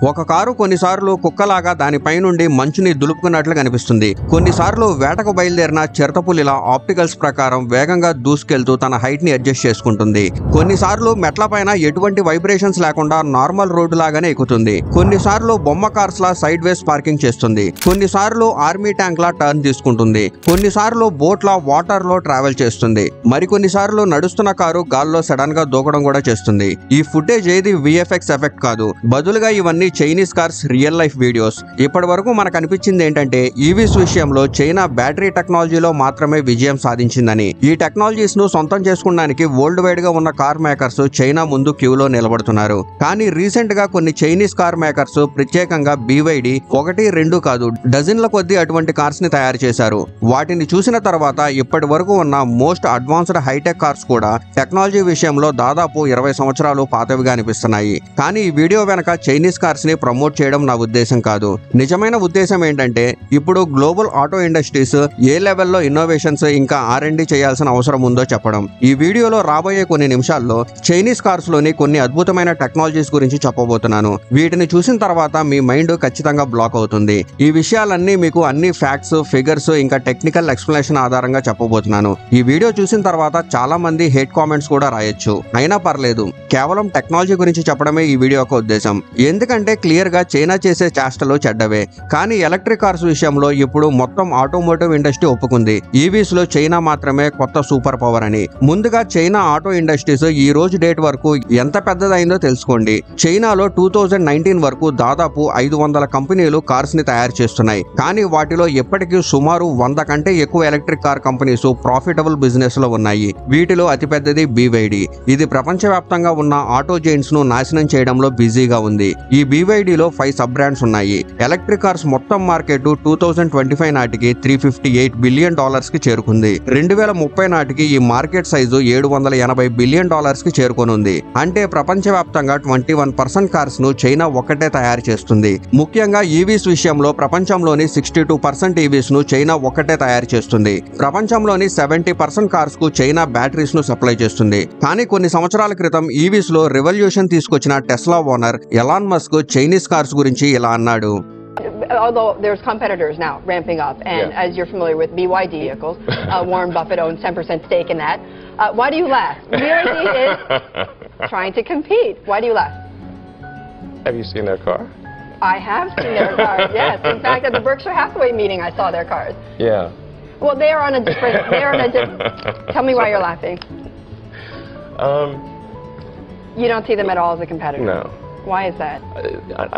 ఒక కారు కొన్నిసార్లు కుక్కలాగా దానిపై నుండి మంచుని దులుపుకున్నట్లు కనిపిస్తుంది. కొన్నిసార్లు వేటకు బయలుదేరిన చిరుతపులిలా ఆప్టికల్స్ ప్రకారం వేగంగా దూసుకెళ్తూ తన హైట్ ని అడ్జస్ట్ చేసుకుంటుంది. కొన్నిసార్లు మెట్ల పైన ఎటువంటి వైబ్రేషన్స్ లేకుండా నార్మల్ రోడ్డు లాగానే ఎక్కుతుంది. కొన్నిసార్లు బొమ్మ కార్స్ లా సైడ్ వేస్ పార్కింగ్ చేస్తుంది. కొన్నిసార్లు ఆర్మీ ట్యాంక్ లా టర్న్ తీసుకుంటుంది. కొన్నిసార్లు బోట్ లా వాటర్ లో ట్రావెల్ చేస్తుంది. మరికొన్నిసార్లు నడుస్తున్న కారు గాల్లో సడన్ గా దూకడం కూడా చేస్తుంది. ఈ ఫుటేజ్ ఏది విఎఫ్ఎక్స్ ఎఫెక్ట్ కాదు, బదులుగా ఇవన్నీ Chinese cars real life videos. ఇప్పటి వరకు మనకు అనిపించింది ఏంటంటే ఈవీస్ విషయంలో చైనా బ్యాటరీ టెక్నాలజీలో మాత్రమే విజయం సాధించిందని. ఈ టెక్నాలజీస్ ను సొంతం చేసుకోవడానికి వరల్డ్ వైడ్ గా ఉన్న కార్ మేకర్స్ చైనా ముందు క్యూలో నిలబడుతున్నారు. కానీ రీసెంట్ గా కొన్ని చైనీస్ కార్ మేకర్స్ ప్రత్యేకంగా BYD 1, 2 కాదు డజన్ల కొద్దీ అటువంటి కార్స్ ని తయారు చేశారు. వాటిని చూసిన తర్వాత ఇప్పటి వరకు ఉన్న మోస్ట్ అడ్వాన్స్డ్ హైటెక్ కార్స్ కూడా టెక్నాలజీ విషయంలో దాదాపు 20 సంవత్సరాలు పాతవిగా అనిపిస్తున్నాయి. కానీ ఈ వీడియో వెనక చైనీస్ కార్స్ ని ప్రమోట్ చేయడం నా ఉద్దేశం కాదు. నిజమైన ఉద్దేశం ఏంటంటే ఇప్పుడు గ్లోబల్ ఆటో ఇండస్ట్రీస్ ఏ లెవెల్లో ఇన్నోవేషన్స్ ఇంకా R&D చేయాల్సిన అవసరం ఉందో చెప్పడం. ఈ వీడియోలో రాబోయే కొన్ని నిమిషాల్లో చైనీస్ కార్స్ లోని కొన్ని అద్భుతమైన టెక్నాలజీస్ గురించి చెప్పబోతున్నాను. వీటిని చూసిన తర్వాత మీ మైండ్ ఖచ్చితంగా బ్లాక్ అవుతుంది. ఈ విషయాలన్నీ మీకు అన్ని ఫ్యాక్ట్స్, ఫిగర్స్ ఇంకా టెక్నికల్ ఎక్స్ప్లెనేషన్ ఆధారంగా చెప్పబోతున్నాను. ఈ వీడియో చూసిన తర్వాత చాలా మంది హేట్ కామెంట్స్ కూడా రాయొచ్చు. అయినా పర్లేదు, కేవలం టెక్నాలజీ గురించి చెప్పడమే ఈ వీడియో యొక్క ఉద్దేశం. ఎందుకంటే క్లియర్ గా చైనా చేసే చేష్టలు చెడ్డవే. కానీ ఎలక్ట్రిక్ కార్స్ విషయంలో ఇప్పుడు మొత్తం ఆటోమోటివ్ ఇండస్ట్రీ ఒప్పుకుంది ఈవీస్ లో చైనా మాత్రమే కొత్త సూపర్ పవర్ అని. ముందుగా చైనా ఆటో ఇండస్ట్రీస్ ఈ రోజు డేట్ వరకు ఎంత పెద్దదైందో తెలుసుకోండి. చైనాలో 2019 వరకు దాదాపు 500 కంపెనీలు కార్స్ ని తయారు చేస్తున్నాయి. కానీ వాటిలో ఎప్పటికీ సుమారు 100 కంటే ఎక్కువ electric car companies profitable business లో ఉన్నాయి. వీటిలో అతిపెద్దది BYD. ఇది ప్రపంచవ్యాప్తంగా ఉన్న ఆటో జైంట్స్ ను నాశనం చేయడంలో బిజీగా ఉంది. ఈ BYD లో 5 సబ్ బ్రాండ్స్ ఉన్నాయి. ఎలక్ట్రిక్ కార్స్ మొత్తం మార్కెట్ 2025 నాటికి $358 బిలియన్ కి చేరుకుంది. 2030 నాటికి ఈ మార్కెట్ సైజు $780 బిలియన్ కి చేరుకోనుంది. అంటే ప్రపంచవ్యాప్తంగా 21% కార్స్ ను చైనా ఒక్కటే తయారు చేస్తుంది. ముఖ్యంగా ఈవీస్ విషయంలో ప్రపంచంలోని 62% ఈవీస్ ను చైనా ఒక్కటే తయారు చేస్తుంది. ప్రపంచంలోని 70% కార్స్ కు చైనా బ్యాటరీస్ ను సప్లై చేస్తుంది. కానీ కొన్ని సంవత్సరాల క్రితం ఈవీస్ లో రెవల్యూషన్ తీసుకొచ్చిన Tesla owner Elon Musk Chinese cars గురించి ఇలా అన్నాడు. Although there's competitors now ramping up, and as you're familiar with BYD vehicles, Warren Buffett owns 10% stake in that. Why do you laugh? BYD is trying to compete. Why do you laugh? Have you seen their car? I have seen their cars, yes. In fact, at the Berkshire Hathaway meeting, I saw their cars. Yeah. Well, they are on a different, tell me why you're laughing. You don't see them at all as a competitor? No. Why is that?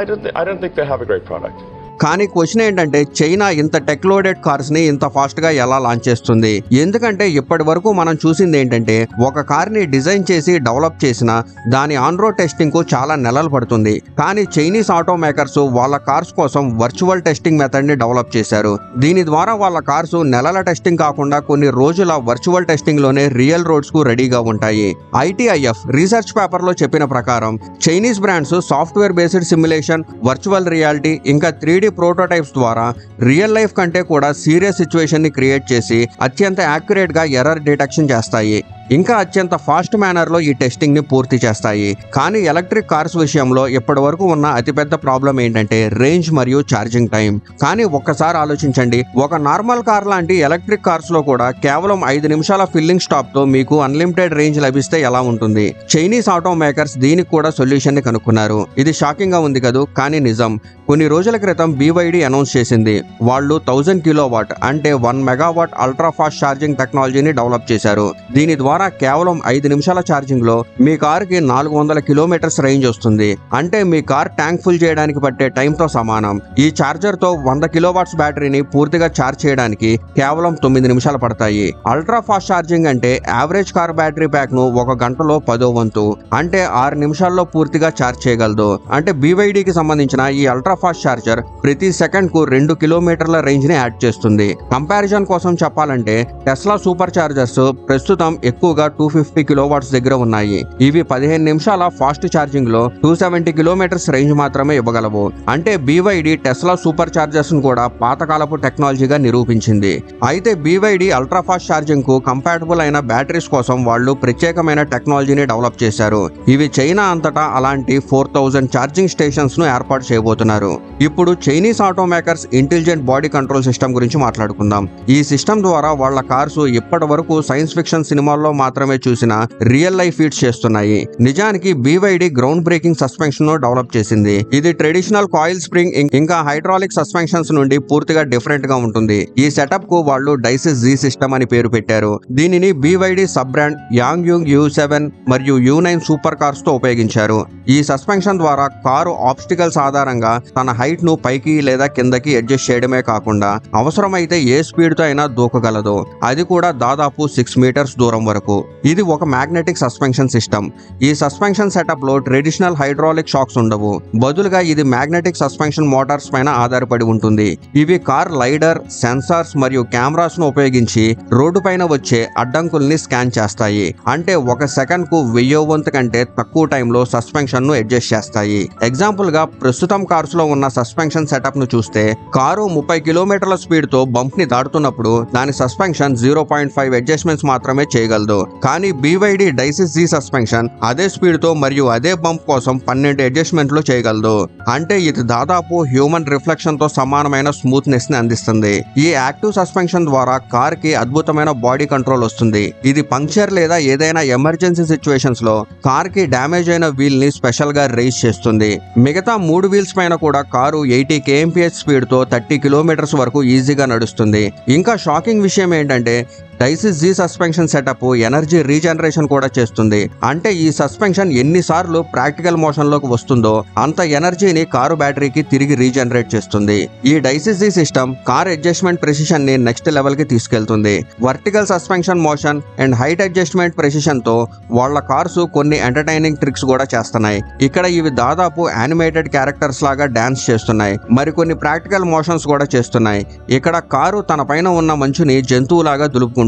I don't think they have a great product. కానీ question ఏంటంటే China ఇంత tech loaded cars ని ఇంత fast గా ఎలా launch చేస్తుంది? ఎందుకంటే ఇప్పటి వరకు మనం చూసింది ఏంటంటే ఒక కార్ ని డిజైన్ చేసి డెవలప్ చేసిన దాని ఆన్ రోడ్ టెస్టింగ్ కు చాలా నెలలు పడుతుంది. కానీ చైనీస్ ఆటో మేకర్స్ వాళ్ళ కార్స్ కోసం వర్చువల్ టెస్టింగ్ మెథడ్ ని డెవలప్ చేశారు. దీని ద్వారా వాళ్ళ కార్స్ నెలల టెస్టింగ్ కాకుండా కొన్ని రోజుల వర్చువల్ టెస్టింగ్ లోనే రియల్ రోడ్స్ కు రెడీగా ఉంటాయి. ITIF రీసెర్చ్ పేపర్ లో చెప్పిన ప్రకారం Chinese brands software based simulation, virtual reality ఇంకా 3D ప్రోటోటైప్స్ ద్వారా రియల్ లైఫ్ కంటే కూడా సీరియస్ సిచ్యువేషన్ ని క్రియేట్ చేసి అత్యంత యాక్యురేట్ గా ఎర్రర్ డిటెక్షన్ చేస్తాయి. ఇంకా అత్యంత ఫాస్ట్ మేనర్ లో ఈ టెస్టింగ్ ని పూర్తి చేస్తాయి. కానీ ఎలక్ట్రిక్ కార్స్ విషయంలో ఇప్పటి వరకు ఉన్న అతిపెద్ద ప్రాబ్లం ఏంటంటే రేంజ్ మరియు ఛార్జింగ్ టైం. కానీ ఒక్కసారి ఆలోచించండి, ఒక నార్మల్ కార్ లాంటి ఎలక్ట్రిక్ కార్స్ లో కూడా కేవలం 5 నిమిషాల ఫిల్లింగ్ స్టాప్ తో మీకు అన్లిమిటెడ్ రేంజ్ లభిస్తే ఎలా ఉంటుంది? చైనీస్ ఆటో మేకర్స్ దీనికి కూడా సొల్యూషన్ ని కనుక్కున్నారు. ఇది షాకింగ్ గా ఉంది కదూ, కానీ నిజం. కొన్ని రోజుల క్రితం BYD అనౌన్స్ చేసింది వాళ్ళు 1000 కిలోవాట్ అంటే 1 మెగావాట్ అల్ట్రా ఫాస్ట్ ఛార్జింగ్ టెక్నాలజీని డెవలప్ చేశారు. దీని ద్వారా కేవలం 5 నిమిషాల ఛార్జింగ్ లో మీ కార్ కి 400 కిలోమీటర్స్ రేంజ్ వస్తుంది. అంటే మీ కార్ ట్యాంక్ ఫుల్ చేయడానికి పట్టే టైం తో సమానం. ఈ చార్జర్ తో 100 కిలోవాట్స్ బ్యాటరీని పూర్తిగా ఛార్జ్ చేయడానికి కేవలం 9 నిమిషాలు పడతాయి. అల్ట్రా ఫాస్ట్ ఛార్జింగ్ అంటే యావరేజ్ కార్ బ్యాటరీ ప్యాక్ ను 1 గంటలో 10వ వంతు అంటే 6 నిమిషాల్లో పూర్తిగా ఛార్జ్ చేయగలదు. అంటే BYD కి సంబంధించిన ఈ అల్ట్రా ఫాస్ట్ ఛార్జర్ ప్రతి సెకండ్ కు 2 కిలోమీటర్ల రేంజ్ ని యాడ్ చేస్తుంది. కంపారిజన్ కోసం చెప్పాలంటే టెస్లా సూపర్ చార్జర్స్ ప్రస్తుతం ఎక్కువ ఎక్కువగా 250 కిలోవాట్స్ దగ్గర ఉన్నాయి. ఇవి 15 నిమిషాల ఫాస్ట్ ఛార్జింగ్ లో 270 కిలోమీటర్స్ రేంజ్ మాత్రమే ఇవ్వగలవు. అంటే BYD టెస్లా సూపర్ చార్జర్స్ ను కూడా పాతకాలపు టెక్నాలజీగా నిరూపించింది. అయితే BYD అల్ట్రా ఫాస్ట్ ఛార్జింగ్ కు కంపాటబుల్ అయిన బ్యాటరీస్ కోసం వాళ్ళు ప్రత్యేకమైన టెక్నాలజీని డెవలప్ చేశారు. ఇవి చైనా అంతటా అలాంటి 4000 ఛార్జింగ్ స్టేషన్స్ ను ఏర్పాటు చేయబోతున్నారు. ఇప్పుడు Chinese automakers intelligent body control system గురించి మాట్లాడుకుందాం. ఈ సిస్టమ్ ద్వారా వాళ్ళ కార్స్ ఇప్పటి వరకు సైన్స్ ఫిక్షన్ సినిమాల్లో మాత్రమే చూసిన రియల్ లైఫ్ ఫీట్స్ చేస్తున్నాయి. నిజానికి BYD గ్రౌండ్ బ్రేకింగ్ సస్పెన్షన్ ను డెవలప్ చేసింది. ఇది ట్రెడిషనల్ కాయిల్ స్ప్రింగ్ ఇంకా హైడ్రాలిక్ సస్పెన్షన్స్ నుండి పూర్తిగా డిఫరెంట్ గా ఉంటుంది. ఈ సెటప్ కు వాళ్ళు డైసిస్ Z సిస్టమ్ అని పేరు పెట్టారు. దీనిని BYD సబ్ బ్రాండ్ యాంగ్యూంగ్ U7 మరియు U9 సూపర్ కార్స్ తో ఉపయోగించారు. ఈ సస్పెన్షన్ ద్వారా కారు ఆబ్స్టికల్స్ ఆధారంగా తన హైట్ ను పైకి లేదా కిందకి అడ్జస్ట్ చేయడమే కాకుండా అవసరమైతే ఏ స్పీడ్ తో అయినా దూకగలదు. అది కూడా దాదాపు 6 మీటర్స్ దూరం వరకు. ఇది ఒక మ్యాగ్నెటిక్ సస్పెన్షన్ సిస్టమ్. ఈ సస్పెన్షన్ సెటప్ లో ట్రెడిషనల్ హైడ్రాలిక్ షాక్స్ ఉండవు. బదులుగా ఇది మ్యాగ్నెటిక్ సస్పెన్షన్ మోటార్స్ పైన ఆధారపడి ఉంటుంది. ఇవి కార్ లైడర్, సెన్సార్స్ మరియు కెమెరాస్ ను ఉపయోగించి రోడ్డు పైన వచ్చే అడ్డంకుల్ని స్కాన్ చేస్తాయి. అంటే 1 సెకండ్ కు 1000 వంతు కంటే తక్కువ టైంలో సస్పెన్షన్ ను అడ్జస్ట్ చేస్తాయి. ఎగ్జాంపుల్ గా ప్రస్తుతం కార్స్ లో ఉన్న సస్పెన్షన్ సెటప్ ను చూస్తే కారు 30 కిలోమీటర్ల స్పీడ్ తో బంప్ ని దాటుతున్నప్పుడు దాని సస్పెన్షన్ 0.5 అడ్జస్ట్మెంట్స్ మాత్రమే చేయగలదు. కానీ BYD డైసిస్ Z సస్పెన్షన్ అదే స్పీడ్ తో మరియు అదే బంప్ కోసం 12 అడ్జస్ట్మెంట్లు చేయగలదు. అంటే ఇది దాదాపు హ్యూమన్ రిఫ్లెక్షన్ తో సమానమైన స్మూత్నెస్ ని అందిస్తుంది. ఈ యాక్టివ్ సస్పెన్షన్ ద్వారా కార్ కి అద్భుతమైన బాడీ కంట్రోల్ వస్తుంది. ఇది పంక్చర్ లేదా ఏదైనా ఎమర్జెన్సీ సిచ్యువేషన్స్ లో కార్ కి డ్యామేజ్ అయిన వీల్ ని స్పెషల్ గా రేస్ చేస్తుంది. మిగతా 3 వీల్స్ పైన కూడా కారు 80 kmph స్పీడ్ తో 30 కిలోమీటర్స్ వరకు ఈజీగా నడుస్తుంది. ఇంకా షాకింగ్ విషయం ఏంటంటే diocese Z suspension setup energy regeneration కూడా చేస్తుంది. అంటే ఈ సస్పెన్షన్ ఎన్నిసార్లు ప్రాక్టికల్ మోషన్ లోకి వస్తుందో అంత ఎనర్జీని కారు బ్యాటరీకి తిరిగి రీజనరేట్ చేస్తుంది. ఈ diocese Z system car adjustment precision ని నెక్స్ట్ లెవెల్ కి తీసుకెళ్తుంది. Vertical suspension motion and height adjustment precision తో వాళ్ళ కార్స్ కొన్ని ఎంటర్టైనింగ్ ట్రిక్స్ కూడా చేస్తున్నాయి. ఇక్కడ ఇవి దాదాపు యానిమేటెడ్ క్యారెక్టర్స్ లాగా డాన్స్ చేస్తున్నాయి. మరికొన్ని ప్రాక్టికల్ మోషన్స్ కూడా చేస్తున్నాయి. ఇక్కడ కారు తన పైన ఉన్న మంచుని జంతువులాగా దులుపుకుంటుంది.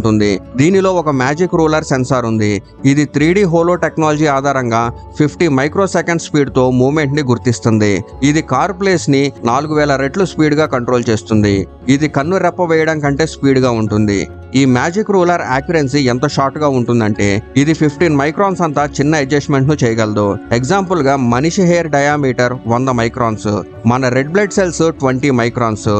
దీనిలో ఒక మ్యాజిక్ రూలర్ సెన్సార్ ఉంది. ఇది 3D హోలో టెక్నాలజీ ఆధారంగా 50 మైక్రో సెకండ్ స్పీడ్ తో మూవ్మెంట్ ని గుర్తిస్తుంది. ఇది కార్ ప్లేస్ ని 4000 రెట్లు స్పీడ్ గా కంట్రోల్ చేస్తుంది. ఇది కన్ను రెప్ప వేయడం కంటే స్పీడ్ గా ఉంటుంది. ఈ మ్యాజిక్ రూలర్ యాక్యురెన్సీ ఎంత షార్ట్ గా ఉంటుందంటే ఇది 15 మైక్రాన్స్ అంతా చిన్న అడ్జస్ట్మెంట్ ను చేయగలదు. ఎగ్జాంపుల్ గా మనిషి హెయిర్ డయామీటర్ 100 మైక్రాన్స్, మన రెడ్ బ్లడ్ సెల్స్ 20 మైక్రాన్స్.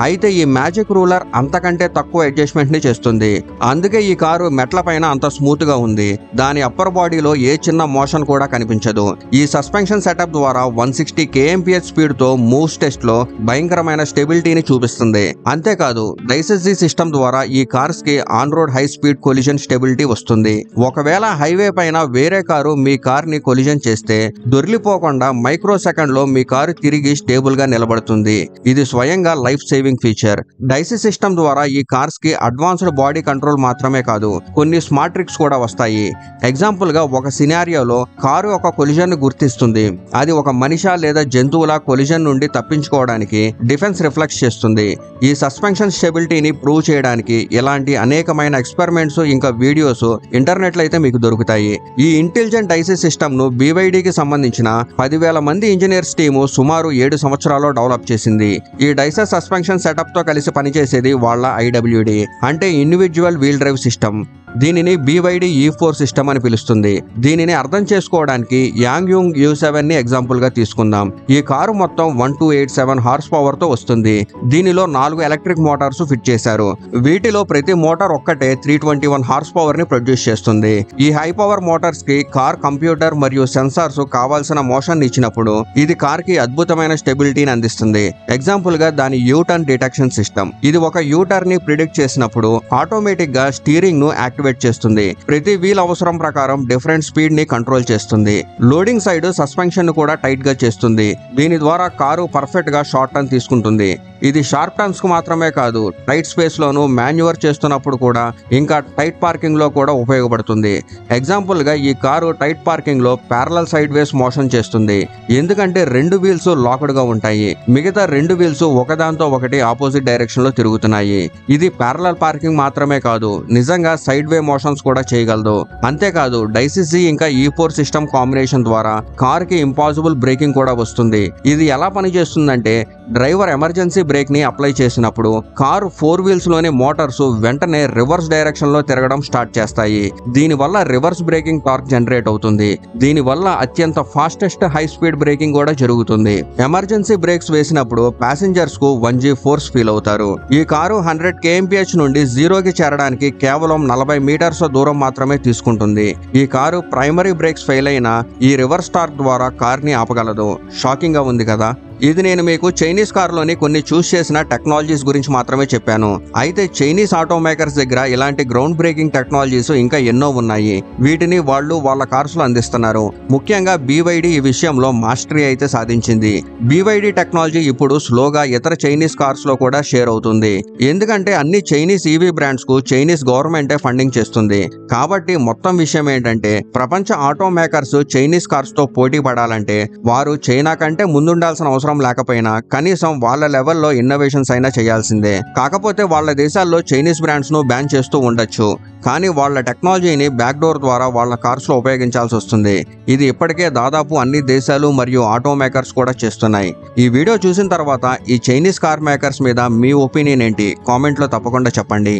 అయితే ఈ మ్యాజిక్ రూలర్ అంతకంటే తక్కువ అడ్జస్ట్మెంట్ ని చేస్తుంది. అందుకే ఈ కారు మెట్ల పైన అంత స్మూత్ గా ఉంది. దాని అప్పర్ బాడీలో ఏ చిన్న మోషన్ కూడా కనిపించదు. ఈ సస్పెన్షన్ సెటప్ ద్వారా 160 kmph స్పీడ్ తో మూవ్స్ టెస్ట్ లో భయంకరమైన స్టెబిలిటీని చూపిస్తుంది. అంతేకాదు డైసిస్ Z సిస్టమ్ ద్వారా ఈ కార్స్ కి on road high speed collision stability వస్తుంది. ఒకవేళ హైవే పైన వేరే కారు మీ కార్ ని కొలిజన్ చేస్తే దొర్లిపోకుండా మైక్రో సెకండ్ లో మీ కారు తిరిగి స్టేబుల్ గా నిలబడుతుంది. ఇది స్వయంగా life saving feature. Diocese system ద్వారా ఈ కార్స్ కి అడ్వాన్స్డ్ బాడీ కంట్రోల్ మాత్రమే కాదు కొన్ని స్మార్ట్ ట్రిక్స్ కూడా వస్తాయి. ఎగ్జాంపుల్ గా ఒక సినారియోలో కారు ఒక కొలిజన్ ను గుర్తిస్తుంది. అది ఒక మనిషి లేదా జంతువుల కొలిజన్ నుండి తప్పించుకోవడానికి డిఫెన్స్ రిఫ్లెక్స్ చేస్తుంది. ఈ సస్పెన్షన్ స్టెబిలిటీని ప్రూవ్ చేయడానికి ఇలాంటి అనేకమైన ఎక్స్పెరిమెంట్స్ ఇంకా వీడియోస్ ఇంటర్నెట్ లో అయితే మీకు దొరుకుతాయి. ఈ ఇంటెలిజెంట్ డైసిస్ సిస్టమ్ ను BYD కి సంబంధించిన 10,000 మంది ఇంజనీర్స్ టీము సుమారు 7 సంవత్సరాల్లో డెవలప్ చేసింది. ఈ డైసిస్ సస్పెన్షన్ సెటప్ తో కలిసి పనిచేసేది వాళ్ళ IWD అంటే ఇండివిడ్యువల్ వీల్ డ్రైవ్ సిస్టమ్. దీనిని BYD E4 సిస్టమ్ అని పిలుస్తుంది. దీనిని అర్థం చేసుకోవడానికి యాంగ్యూంగ్ U7 ని ఎగ్జాంపుల్ గా తీసుకుందాం. ఈ కారు మొత్తం 1287 హార్స్ పవర్ తో వస్తుంది. దీనిలో 4 ఎలక్ట్రిక్ మోటార్స్ ఫిట్ చేశారు. వీటిలో ప్రతి మోటార్ ఒక్కటే 321 హార్స్ పవర్ ని ప్రొడ్యూస్ చేస్తుంది. ఈ హై పవర్ మోటార్స్ కి కార్ కంప్యూటర్ మరియు సెన్సార్స్ కావాల్సిన మోషన్ ఇచ్చినప్పుడు ఇది కార్ కి అద్భుతమైన స్టెబిలిటీని అందిస్తుంది. ఎగ్జాంపుల్ గా దాని U-టర్న్ డిటెక్షన్ సిస్టమ్. ఇది ఒక U-టర్న్ ని ప్రిడిక్ట్ చేసినప్పుడు ఆటోమేటిక్ గా స్టీరింగ్ ను యాక్టివేట్ చేస్తుంది. ప్రతి వీల్ అవసరం ప్రకారం డిఫరెంట్ స్పీడ్ ని కంట్రోల్ చేస్తుంది. లోడింగ్ సైడ్ సస్పెన్షన్ ను కూడా టైట్ గా చేస్తుంది. దీని ద్వారా కారు పర్ఫెక్ట్ గా షార్ట్ టర్న్ తీసుకుంటుంది. ఇది షార్ప్ టర్న్స్ కు మాత్రమే కాదు, టైట్ స్పేస్ లోను మాన్యువర్ చేస్తున్నప్పుడు కూడా, ఇంకా టైట్ పార్కింగ్ లో కూడా ఉపయోగపడుతుంది. ఎగ్జాంపుల్ గా ఈ కారు టైట్ పార్కింగ్ లో ప్యారలల్ సైడ్ వేస్ మోషన్ చేస్తుంది, ఎందుకంటే 2 వీల్స్ లాక్డ్ గా ఉంటాయి, మిగతా 2 వీల్స్ ఒకదాంతో ఒకటి ఆపోజిట్ డైరెక్షన్ లో తిరుగుతున్నాయి. ఇది ప్యారలల్ పార్కింగ్ మాత్రమే కాదు, నిజంగా సైడ్ వే మోషన్స్ కూడా చేయగలదు. అంతేకాదు డైసిసి ఇంకా E4 సిస్టమ్ కాంబినేషన్ ద్వారా కార్ కి ఇంపాసిబుల్ బ్రేకింగ్ కూడా వస్తుంది. ఇది ఎలా పనిచేస్తుందంటే, డ్రైవర్ ఎమర్జెన్సీ బ్రేక్ ని అప్లై చేసినప్పుడు కారు 4 వీల్స్ లోని మోటార్స్ వెంటనే రివర్స్ డైరెక్షన్ లో తిరగడం స్టార్ట్ చేస్తాయి. దీని వల్ల రివర్స్ బ్రేకింగ్ టార్క్ జనరేట్ అవుతుంది. దీని వల్ల అత్యంత ఫాస్టెస్ట్ హై స్పీడ్ బ్రేకింగ్ కూడా జరుగుతుంది. ఎమర్జెన్సీ బ్రేక్స్ వేసినప్పుడు ప్యాసింజర్స్ కు 1G ఫోర్స్ ఫీల్ అవుతారు. ఈ కారు 100 kmph నుండి 0కి చేరడానికి కేవలం 40 మీటర్స్ దూరం మాత్రమే తీసుకుంటుంది. ఈ కారు ప్రైమరీ బ్రేక్స్ ఫెయిల్ అయినా ఈ రివర్స్ టార్క్ ద్వారా కార్ ని ఆపగలదు. షాకింగ్ గా ఉంది కదా. ఇది నేను మీకు చైనీస్ కార్లోని కొన్ని చూస్ చేసిన టెక్నాలజీస్ గురించి మాత్రమే చెప్పాను. అయితే చైనీస్ ఆటో మేకర్స్ దగ్గర ఇలాంటి గ్రౌండ్ బ్రేకింగ్ టెక్నాలజీస్ ఇంకా ఎన్నో ఉన్నాయి. వీటిని వాళ్ళు వాళ్ళ కార్స్ లో అందిస్తున్నారు. ముఖ్యంగా BYD ఈ విషయంలో మాస్టరీ అయితే సాధించింది. BYD టెక్నాలజీ ఇప్పుడు స్లోగా ఇతర చైనీస్ కార్స్ లో కూడా షేర్ అవుతుంది. ఎందుకంటే అన్ని చైనీస్ EV బ్రాండ్స్ కు చైనీస్ గవర్నమెంటే ఫండింగ్ చేస్తుంది. కాబట్టి మొత్తం విషయం ఏంటంటే, ప్రపంచ ఆటో మేకర్స్ చైనీస్ కార్స్ తో పోటీ పడాలంటే వారు చైనా కంటే ముందుండాల్సిన అవసరం లేకపోయినా కనీసం వాళ్ళ లెవెల్లో ఇన్నోవేషన్స్ అయినా చేయాల్సిందే. కాకపోతే వాళ్ళ దేశాల్లో చైనీస్ బ్రాండ్స్ ను బ్యాన్ చేస్తూ ఉండొచ్చు, కానీ వాళ్ళ టెక్నాలజీని బ్యాక్ డోర్ ద్వారా వాళ్ళ కార్స్ లో ఉపయోగించాల్సి వస్తుంది. ఇది ఇప్పటికే దాదాపు అన్ని దేశాలు మరియు ఆటో మేకర్స్ కూడా చేస్తున్నాయి. ఈ వీడియో చూసిన తర్వాత ఈ చైనీస్ కార్ మేకర్స్ మీద మీ ఒపీనియన్ ఏంటి కామెంట్ లో తప్పకుండా చెప్పండి.